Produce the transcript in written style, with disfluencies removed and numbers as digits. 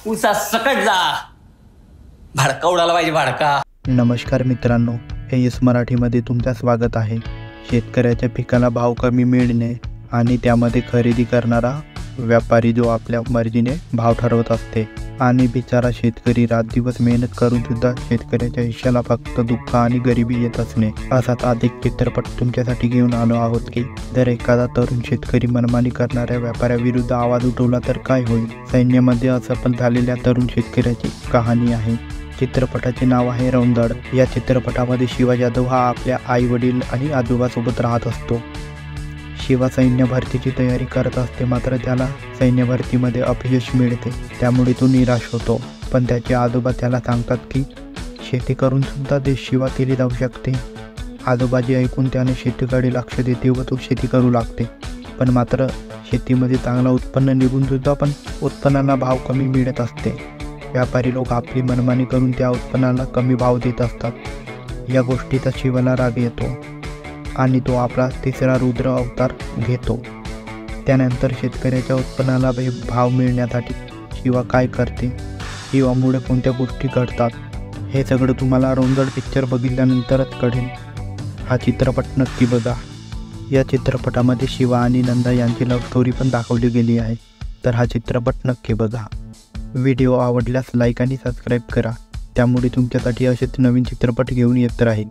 उसा सकट जा. भाडका उडाला पाहिजे भाडका. नमस्कार मित्रांनो, एस मराठीमध्ये तुमचं स्वागत आहे. शेतकऱ्याच्या पिकाला भाव कमी मिळणे आणि त्यामध्ये खरेदी करणारा व्यापारी जो आपल्या मर्जीने भाव ठरवत असते आणि बिचारा शेतकरी रातदिवस मेहनत करून सुद्धा शेतकऱ्याच्या हिश्श्याला फक्त दुःख आणि गरिबी येत असणे, असाच अधिक चित्रपट तुमच्यासाठी घेऊन आलो आहोत की जर एखादा तरुण शेतकरी मनमानी करणाऱ्या व्यापाऱ्याविरुद्ध आवाज उठवला तर काय होईल. सैन्यामध्ये असफल झालेल्या तरुण शेतकऱ्याची कहाणी आहे. चित्रपटाचे नाव आहे रौंदड. या चित्रपटामध्ये शिवा जाधव हा आपल्या आई वडील आणि आजोबासोबत राहत असतो. शिवा सैन्य भरतीची तयारी करत असते, मात्र त्याला सैन्य भरतीमध्ये अपयश मिळते. त्यामुळे तो निराश होतो. पण त्याचे आजोबा त्याला सांगतात की शेती करून सुद्धा देश सेवा केली जाऊ शकते. आजोबाजी ऐकून त्याने शेतीकडे लक्ष देते व तो शेती करू लागते. पण मात्र शेतीमध्ये चांगलं उत्पन्न निघून सुद्धा पण उत्पन्नाला भाव कमी मिळत असते. व्यापारी लोक आपली मनमानी करून त्या उत्पन्नाला कमी भाव देत असतात. या गोष्टीचा शिवाला राग येतो आणि तो आपला तिसरा रुद्र अवतार घेतो. त्यानंतर शेतकऱ्याच्या उत्पन्नाला भाव मिळण्यासाठी शिवा काय करते, शिवामुळे कोणत्या गोष्टी घडतात, हे सगळं तुम्हाला रौंदड पिक्चर बघितल्यानंतरच कळेल. हा चित्रपट नक्की बघा. या चित्रपटामध्ये शिवा आणि नंदा यांची लव्ह स्टोरी पण दाखवली गेली आहे. तर हा चित्रपट नक्की बघा. व्हिडिओ आवडल्यास लाईक आणि सबस्क्राईब करा. त्यामुळे तुमच्यासाठी असेच नवीन चित्रपट घेऊन येत राहील.